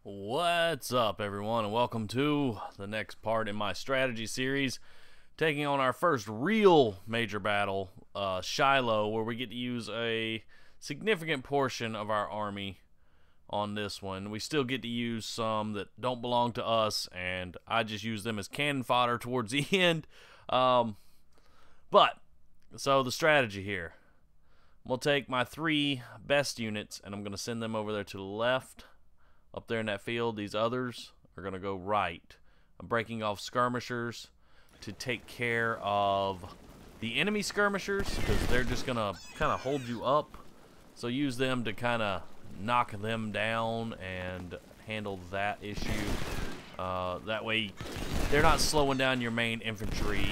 What's up, everyone, and welcome to the next part in my strategy series, taking on our first real major battle, Shiloh, where we get to use a significant portion of our army on this one. We still get to use some that don't belong to us, and I just use them as cannon fodder towards the end. So the strategy here. We'll take my three best units, and I'm going to send them over there to the left. Up there in that field, these others are going to go right. I'm breaking off skirmishers to take care of the enemy skirmishers, because they're just going to kind of hold you up. So use them to kind of knock them down and handle that issue. That way they're not slowing down your main infantry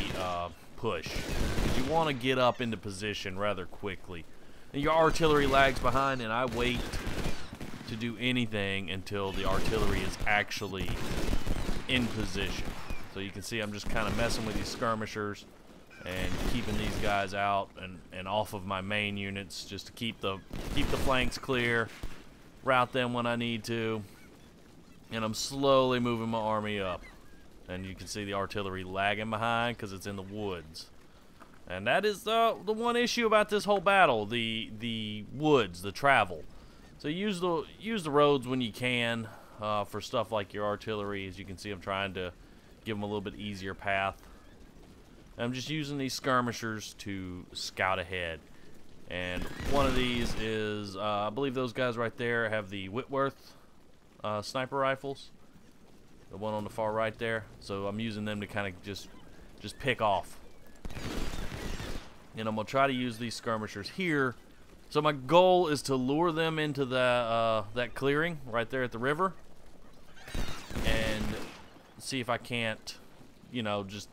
push, because you want to get up into position rather quickly. And your artillery lags behind, and I wait to do anything until the artillery is actually in position. So you can see I'm just kind of messing with these skirmishers and keeping these guys out and off of my main units, just to keep the flanks clear, route them when I need to, and I'm slowly moving my army up. And you can see the artillery lagging behind because it's in the woods. And that is the one issue about this whole battle, the woods, the travel. So use the roads when you can for stuff like your artillery. As you can see, I'm trying to give them a little bit easier path. And I'm just using these skirmishers to scout ahead. And one of these is, I believe those guys right there have the Whitworth sniper rifles. The one on the far right there. So I'm using them to kind of just pick off. And I'm going to try to use these skirmishers here. So my goal is to lure them into that clearing right there at the river, and see if I can't, just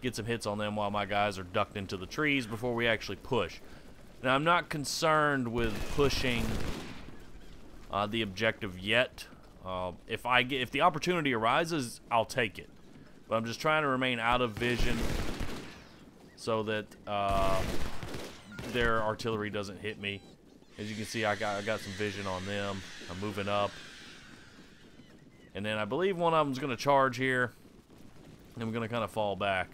get some hits on them while my guys are ducked into the trees before we actually push. Now, I'm not concerned with pushing the objective yet. If the opportunity arises, I'll take it. But I'm just trying to remain out of vision so that their artillery doesn't hit me. As you can see, I got some vision on them. I'm moving up, and then I believe one of them's going to charge here, and I'm going to kind of fall back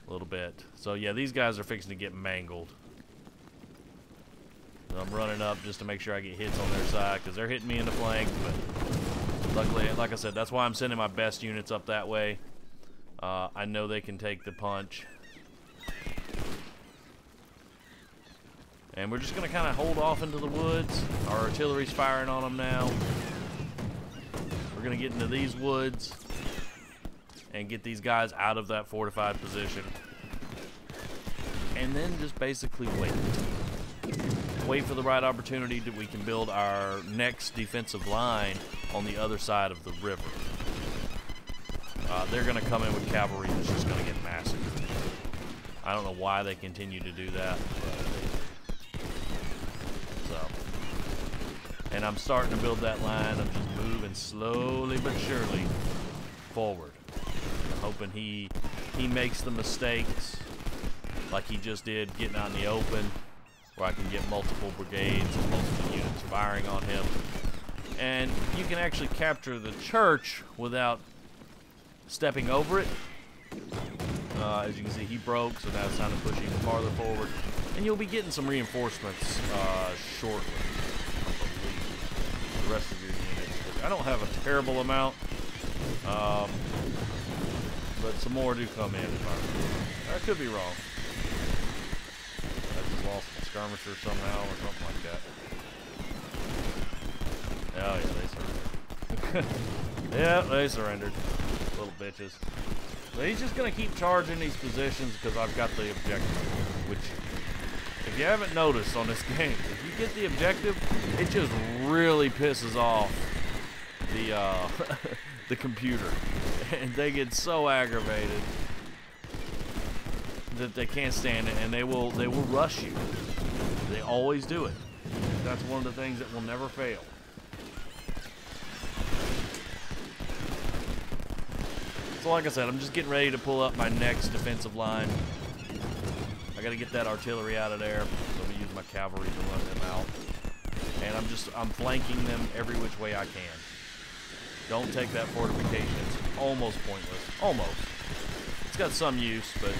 a little bit. So yeah, these guys are fixing to get mangled. So I'm running up just to make sure I get hits on their side, because they're hitting me in the flank. But luckily, like I said, that's why I'm sending my best units up that way. I know they can take the punch. And we're just going to kind of hold off into the woods. Our artillery's firing on them now. We're going to get into these woods and get these guys out of that fortified position. And then just basically wait. Wait for the right opportunity that we can build our next defensive line on the other side of the river. They're going to come in with cavalry that's just going to get massacred. I don't know why they continue to do that, but and I'm starting to build that line. I'm just moving slowly but surely forward. I'm hoping he makes the mistakes like he just did getting out in the open, where I can get multiple brigades and multiple units firing on him. And you can actually capture the church without stepping over it. As you can see, he broke, so now it's time to push even farther forward. And you'll be getting some reinforcements shortly. The rest of your units. I don't have a terrible amount, but some more do come in. I could be wrong. I just lost my skirmisher somehow or something like that. Oh yeah, they surrendered. Yeah, they surrendered. Little bitches. But he's just gonna keep charging these positions because I've got the objective, which, if you haven't noticed on this game, if you get the objective, it just really pisses off the the computer, and they get so aggravated that they can't stand it, and they will rush you. They always do it. That's one of the things that will never fail. So like I said, I'm just getting ready to pull up my next defensive line. I got to get that artillery out of there, so I'm gonna use my cavalry to run them out. And I'm flanking them every which way I can. Don't take that fortification. It's almost pointless. Almost. It's got some use, but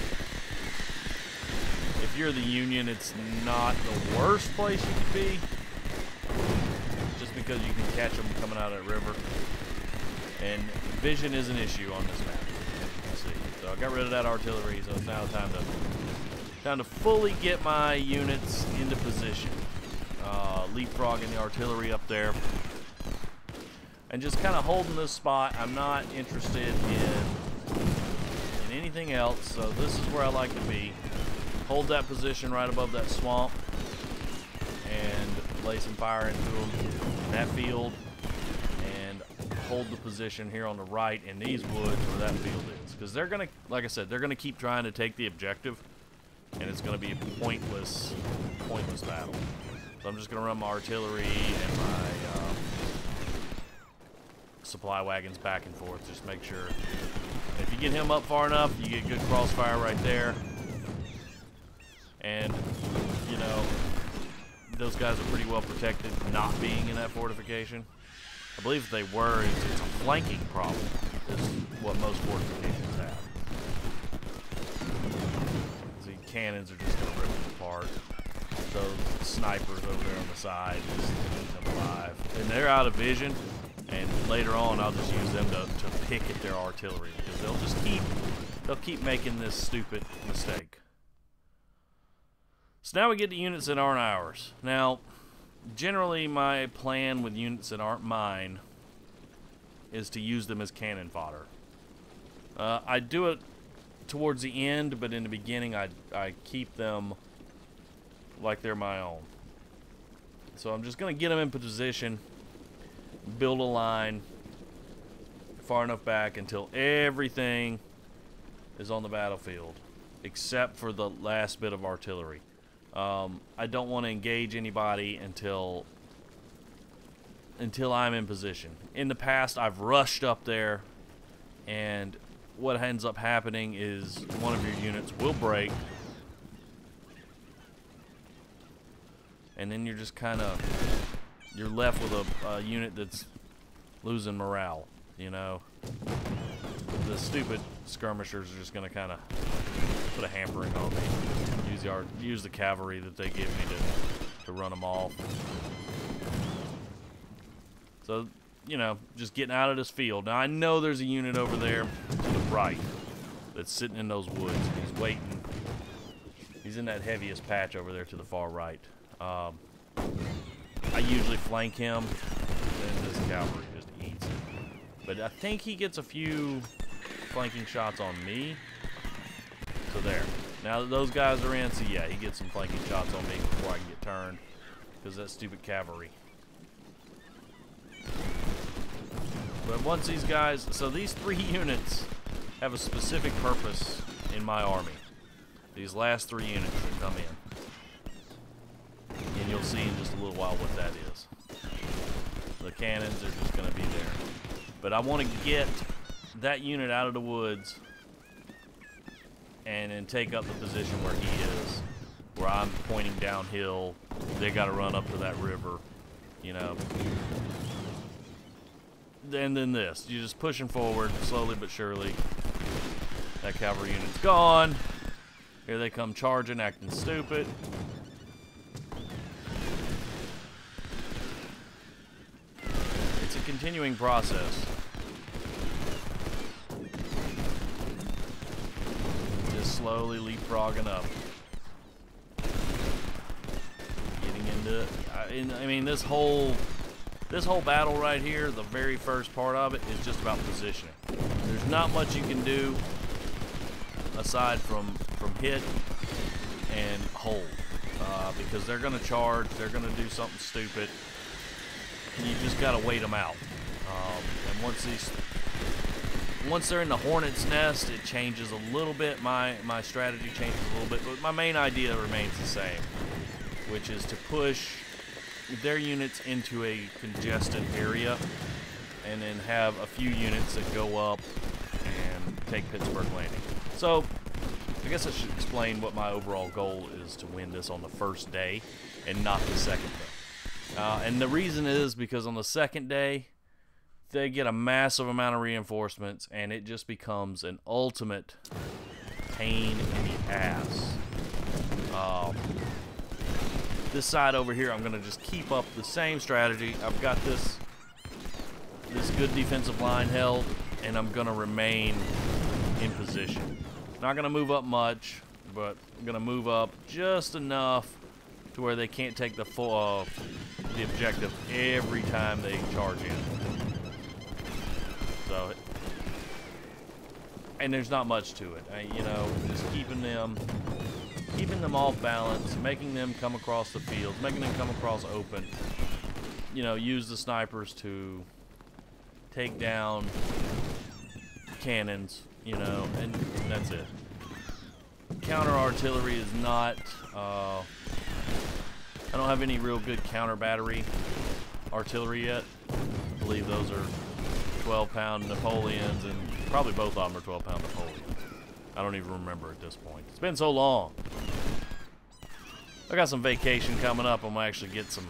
if you're the Union, it's not the worst place you could be. Just because you can catch them coming out of that river. And vision is an issue on this map, as you can see. So I got rid of that artillery, so it's now time to fully get my units into position. Leapfrogging the artillery up there. And just kind of holding this spot. I'm not interested in anything else, so this is where I like to be. Hold that position right above that swamp and lay some fire into them in that field, and hold the position here on the right in these woods where that field is, because they're gonna, like I said, they're gonna keep trying to take the objective, and it's gonna be a pointless battle. So I'm just gonna run my artillery and my supply wagons back and forth. Just make sure if you get him up far enough, you get good crossfire right there. And, you know, those guys are pretty well protected not being in that fortification. I believe if they were, it's a flanking problem, is what most fortifications have. See, cannons are just going to rip them apart. Those snipers over there on the side, just eat them alive. And they're out of vision, and later on I'll just use them to pick at their artillery, because they'll keep making this stupid mistake. So now we get to units that aren't ours. Now, generally my plan with units that aren't mine is to use them as cannon fodder. I do it towards the end, but in the beginning I keep them like they're my own. So I'm just going to get them in position, build a line far enough back until everything is on the battlefield, except for the last bit of artillery. I don't want to engage anybody until I'm in position. In the past, I've rushed up there, and what ends up happening is one of your units will break, and then you're just you're left with a unit that's losing morale, you know. The stupid skirmishers are just going to kind of put a hampering on me. Use the cavalry that they give me to run them off. So, you know, just getting out of this field. Now, I know there's a unit over there to the right that's sitting in those woods. He's waiting. He's in that heaviest patch over there to the far right. I usually flank him, then this cavalry just eats it. But I think he gets a few flanking shots on me. So there. Now that those guys are in, so yeah, he gets some flanking shots on me before I can get turned, because that stupid cavalry. But once these guys, so these 3 units have a specific purpose in my army. These last 3 units that come in. And you'll see in just a little while what that is. The cannons are just going to be there. But I want to get that unit out of the woods and then take up the position where he is, where I'm pointing downhill. They got to run up to that river, you know. And then this, you're just pushing forward slowly but surely. That cavalry unit's gone. Here they come charging, acting stupid. It's a continuing process. Just slowly leapfrogging up. Getting into, I mean, this whole battle right here, the very first part of it, is just about positioning. There's not much you can do aside from hit and hold, because they're going to charge, they're going to do something stupid, and you just got to wait them out. And once they're in the hornet's nest, it changes a little bit. My strategy changes a little bit, but my main idea remains the same, which is to push their units into a congested area and then have a few units that go up and take Pittsburgh Landing. So I guess I should explain what my overall goal is: to win this on the first day and not the second day. And the reason is because on the second day, they get a massive amount of reinforcements, and it just becomes an ultimate pain in the ass. This side over here, I'm gonna just keep up the same strategy. I've got this good defensive line held, and I'm gonna remain in position. Not gonna move up much, but I'm gonna move up just enough to where they can't take the full the objective every time they charge in. So, and there's not much to it. You know, just keeping them off balance, making them come across the field, making them come across open. You know, use the snipers to take down cannons, you know, and that's it. Counter artillery is not, I don't have any real good counter battery artillery yet. I believe those are 12-pound Napoleons, and probably both of them are 12-pound Napoleons. I don't even remember at this point. It's been so long. I got some vacation coming up. I'm gonna actually get some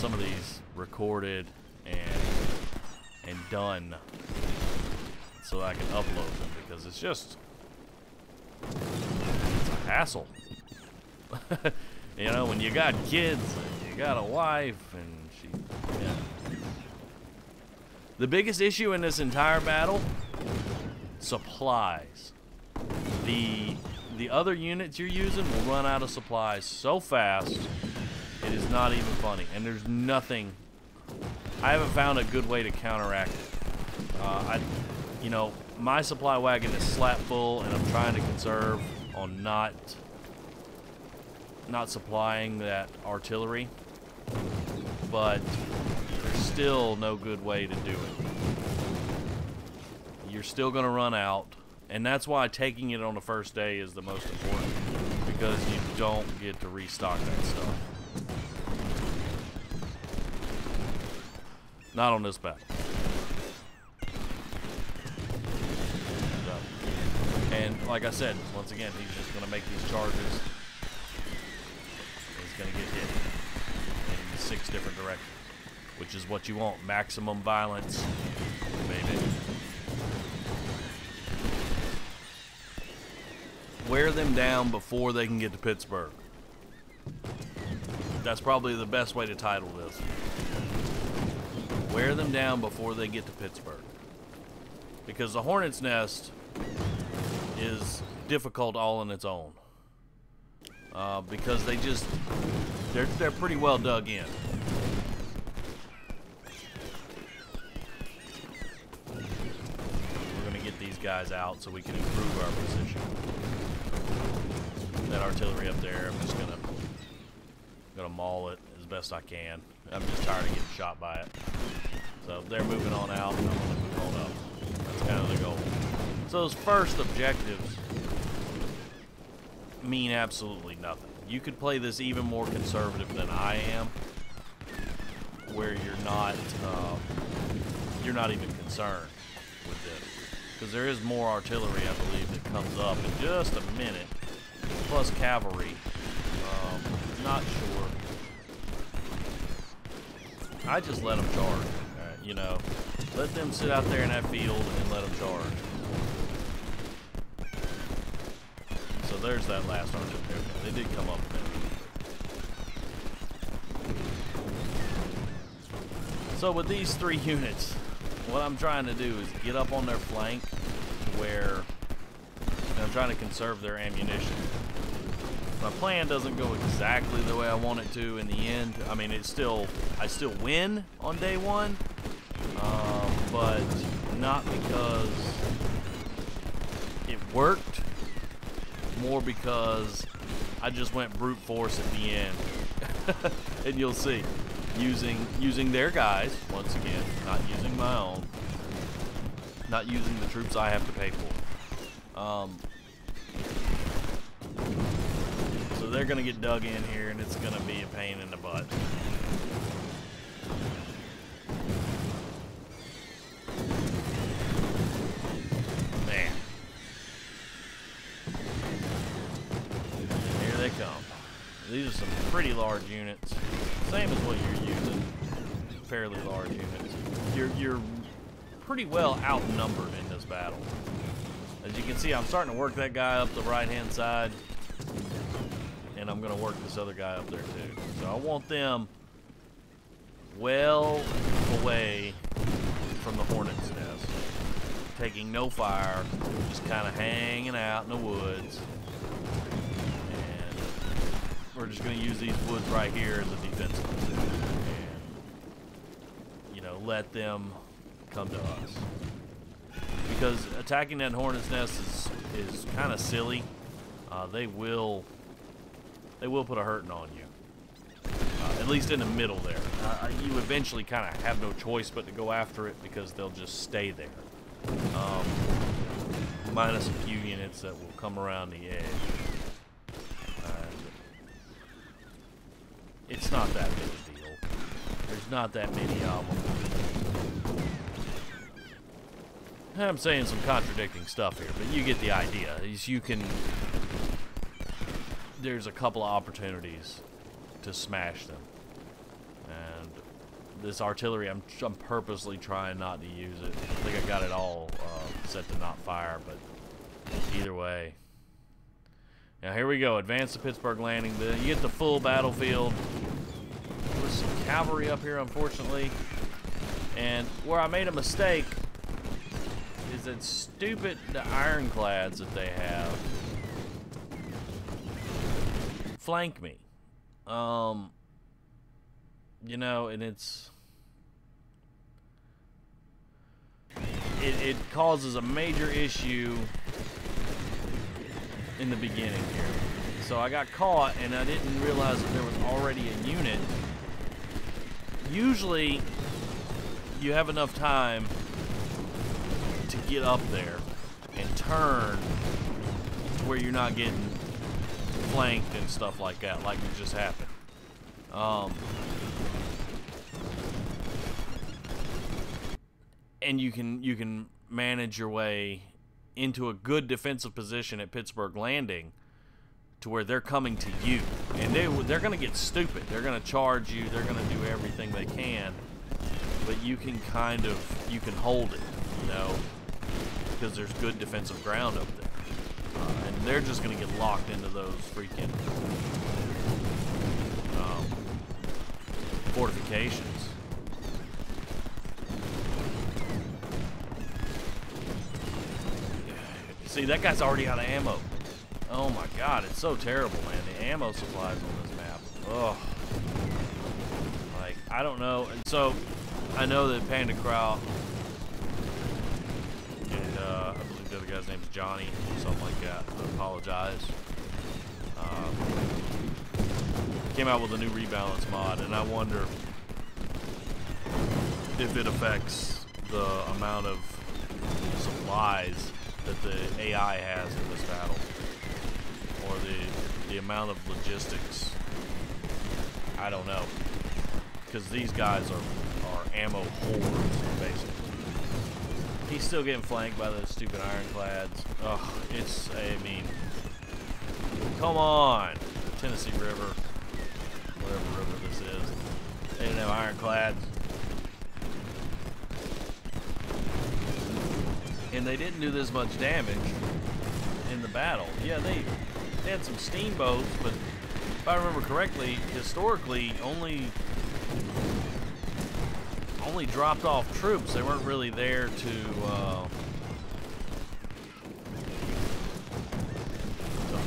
of these recorded and done so I can upload them, because it's just it's a hassle. You know, when you got kids and you got a wife and yeah. The biggest issue in this entire battle, supplies. The other units you're using will run out of supplies so fast, it is not even funny. And there's nothing, I haven't found a good way to counteract it. You know, my supply wagon is slap full, and I'm trying to conserve on not supplying that artillery, but there's still no good way to do it. You're still going to run out, and that's why taking it on the first day is the most important, because you don't get to restock that stuff. Not on this battle. And like I said, once again, he's just going to make these charges. He's going to get hit in 6 different directions, which is what you want. Maximum violence, baby. Wear them down before they can get to Pittsburgh. That's probably the best way to title this. Wear them down before they get to Pittsburgh. Because the Hornet's Nest is difficult all on its own. Because they're pretty well dug in. We're gonna get these guys out so we can improve our position. That artillery up there, I'm just gonna maul it as best I can. I'm just tired of getting shot by it. So they're moving on out, and I'm gonna move on up. That's kind of the goal. So those first objectives mean absolutely nothing. You could play this even more conservative than I am, where you're not even concerned with this, because there is more artillery, I believe, that comes up in just a minute, plus cavalry. Not sure. I just let them charge. You know, let them sit out there in that field and let them charge. So there's that last artillery. They did come up a bit. So with these 3 units, what I'm trying to do is get up on their flank to where I'm trying to conserve their ammunition. My plan doesn't go exactly the way I want it to in the end. I mean, I still win on day 1, but not because it worked, more because I just went brute force at the end. And you'll see, using their guys once again, not using my own, not using the troops I have to pay for. So they're gonna get dug in here, and it's gonna be a pain in the butt. Man. Here they come. These are some pretty large units. Same as what you're using. Fairly large units. pretty well outnumbered in this battle. As you can see, I'm starting to work that guy up the right-hand side, and I'm going to work this other guy up there too. So I want them well away from the hornet's nest, taking no fire, just kind of hanging out in the woods. And we're just going to use these woods right here as a defensive position, and, you know, let them come to us. Because attacking that hornet's nest is kind of silly. They will put a hurting on you. At least in the middle there. You eventually kind of have no choice but to go after it because they'll just stay there. Minus a few units that will come around the edge. It's not that big a deal. There's not that many of them. I'm saying some contradicting stuff here, but you get the idea. There's a couple of opportunities to smash them. And this artillery, I'm purposely trying not to use it. I think I got it all set to not fire, but either way. Now here we go, advance to Pittsburgh Landing. You get the full battlefield. There's some cavalry up here, unfortunately. And where I made a mistake is that stupid ironclads that they have flank me. You know, and it causes a major issue in the beginning here. So I got caught and I didn't realize that there was already a unit. Usually you have enough time to get up there and turn to where you're not getting flanked and stuff like that, like it just happened. And you can manage your way into a good defensive position at Pittsburgh Landing to where they're coming to you, and they're going to get stupid. They're going to charge you. They're going to do everything they can, but you can hold it, you know, because there's good defensive ground up there. And they're just going to get locked into those freaking fortifications. See, that guy's already out of ammo. Oh my god, it's so terrible, man. The ammo supplies on this map. Ugh. Like, I don't know. And so, I know that Panda Crow and I believe the other guy's name's Johnny, something like that. I apologize. Came out with a new rebalance mod, and I wonder if it affects the amount of supplies that the AI has in this battle, or the amount of logistics. I don't know, because these guys are ammo hordes, basically. He's still getting flanked by those stupid ironclads. Ugh, I mean, come on. Tennessee River, whatever river this is. They didn't have ironclads. And they didn't do this much damage in the battle. Yeah, they had some steamboats, but if I remember correctly, historically, only dropped off troops. They weren't really there to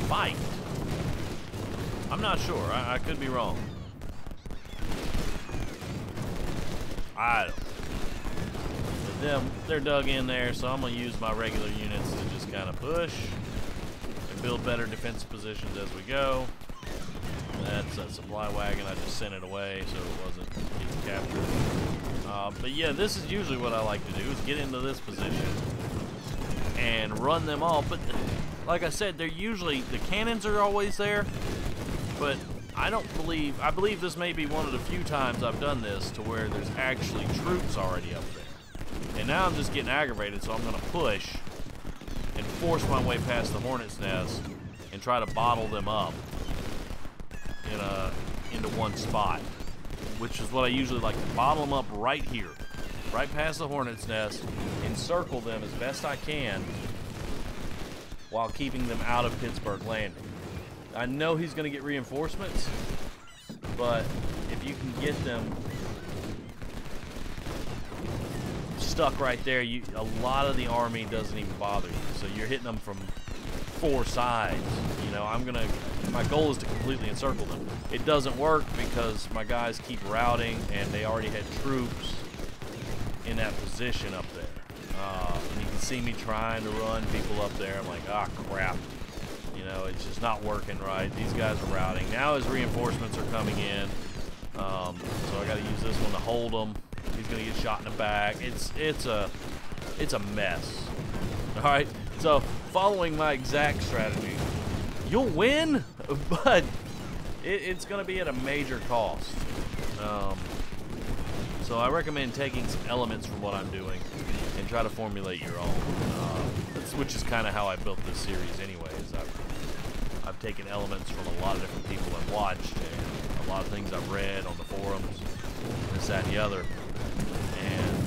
fight. I'm not sure. I could be wrong. I don't. They're dug in there, so I'm going to use my regular units to just kind of push and build better defensive positions as we go. That's a supply wagon. I just sent it away so it wasn't getting captured. But yeah, this is usually what I like to do, is get into this position and run them off. But like I said, they're usually, the cannons are always there, but I believe this may be one of the few times I've done this to where there's actually troops already up there. And now I'm just getting aggravated, so I'm going to push and force my way past the hornet's nest and try to bottle them up into one spot, which is what I usually like to bottle them up right here. right past the hornet's nest, encircle them as best I can while keeping them out of Pittsburgh Landing. I know he's going to get reinforcements, but if you can get them stuck right there, a lot of the army doesn't even bother you. So you're hitting them from 4 sides. You know, my goal is to completely encircle them. It doesn't work because my guys keep routing, and they already had troops in that position up there. And you can see me trying to run people up there. I'm like, ah, crap. You know, it's just not working right. These guys are routing. Now his reinforcements are coming in. So I got to use this one to hold him. He's gonna get shot in the back. It's a mess. All right. So following my exact strategy, you'll win, but it's gonna be at a major cost. So I recommend taking some elements from what I'm doing and try to formulate your own. Which is kind of how I built this series, anyways. I've taken elements from a lot of different people I've watched and a lot of things I've read on the forums, this, that, and the other, and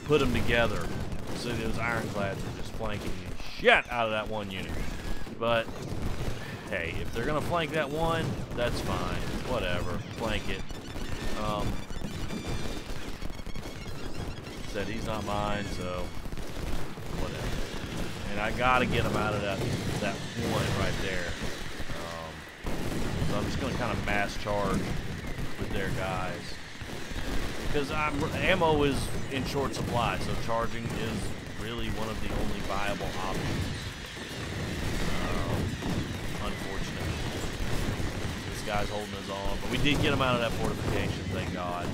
put them together. So those ironclads are just flanking the shit out of that one unit. But hey, if they're gonna flank that one, that's fine. Whatever, flank it. Said he's not mine, so whatever. And I gotta get him out of that one right there. So I'm just gonna kind of mass charge with their guys, because ammo is in short supply, so charging is really one of the only viable options. Unfortunately, this guy's holding his own, but we did get him out of that fortification, thank God.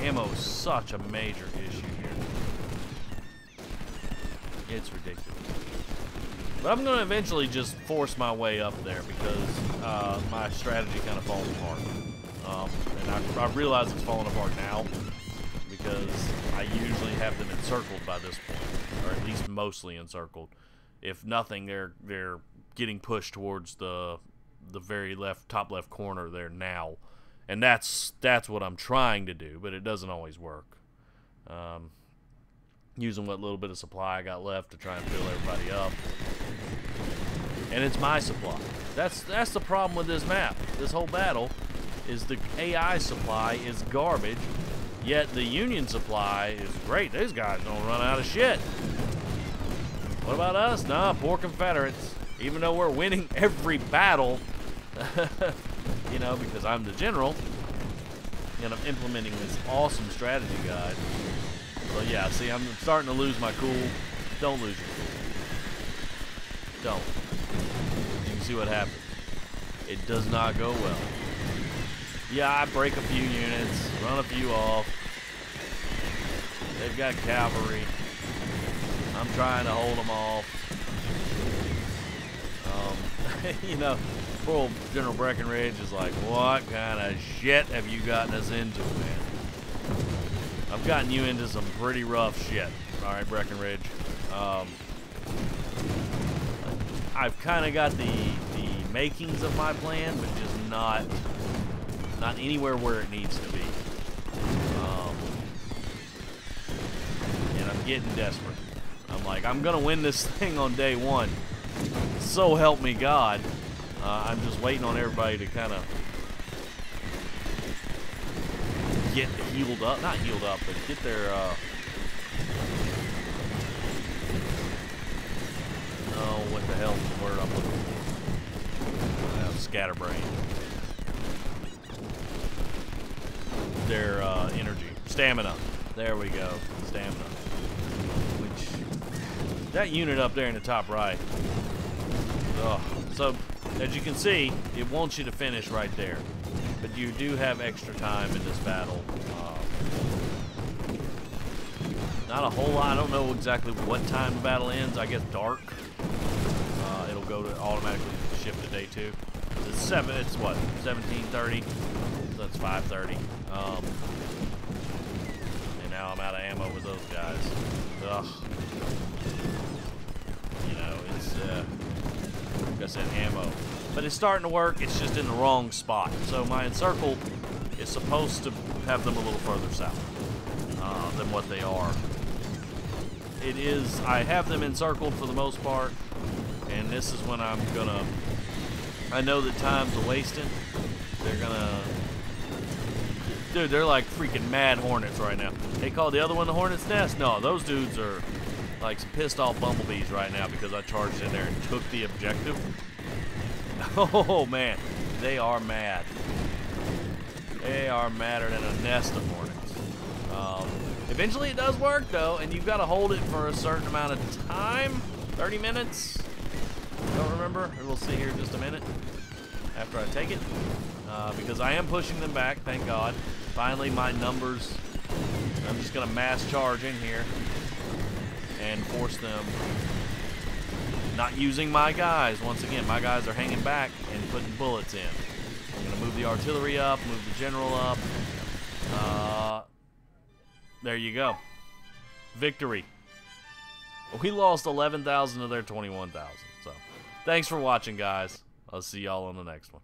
Ammo is such a major issue here. It's ridiculous. But I'm going to eventually just force my way up there because my strategy kind of falls apart. And I realize it's falling apart now because I usually have them encircled by this point, or at least mostly encircled. If nothing, they're getting pushed towards the very top left corner there now. And that's what I'm trying to do, but it doesn't always work. Using what little bit of supply I got left to try and fill everybody up. And it's my supply. That's the problem with this map. This whole battle is the AI supply is garbage, yet the Union supply is great. These guys don't run out of shit. What about us? Nah, poor Confederates. Even though we're winning every battle, you know, because I'm the general, and I'm implementing this awesome strategy guide. So yeah, see, I'm starting to lose my cool. Don't lose your cool. Don't. You can see what happens. It does not go well. Yeah, I break a few units, run a few off. They've got cavalry. I'm trying to hold them off. You know, poor old General Breckinridge is like, what kind of shit have you gotten us into, man? I've gotten you into some pretty rough shit. All right, Breckinridge. I've kind of got the makings of my plan, but just not anywhere where it needs to be. And I'm getting desperate. I'm like, I'm gonna win this thing on day one. So help me God. I'm just waiting on everybody to kind of get healed up. Not healed up, but get their, oh, what the hell is the word I'm looking for? Scatterbrain. Their, energy. Stamina. There we go. Stamina. Which, that unit up there in the top right. Oh, so, as you can see, it wants you to finish right there. But you do have extra time in this battle. Not a whole lot. I don't know exactly what time the battle ends. I guess dark. It'll go to automatically shift to day 2. It's what, 17:30? So that's 5:30. And now I'm out of ammo with those guys. Ugh. You know, it's like I said, ammo. But it's starting to work. It's just in the wrong spot. So my encircle is supposed to have them a little further south than what they are. It is, I have them encircled for the most part, and this is when I'm gonna, I know that time's a-wasting. They're gonna, dude, they're like freaking mad hornets right now. They call the other one the hornet's nest? No, those dudes are like some pissed off bumblebees right now because I charged in there and took the objective. Oh man, they are mad. They are madder than a nest of hornets. Eventually it does work though, and you've got to hold it for a certain amount of time. 30 minutes? Don't remember. We'll see here in just a minute after I take it. Because I am pushing them back, thank God. Finally my numbers. I'm just going to mass charge in here and force them. Not using my guys. Once again, my guys are hanging back and putting bullets in. I'm going to move the artillery up, move the general up. There you go. Victory. We lost 11,000 of their 21,000. So, thanks for watching, guys. I'll see y'all on the next one.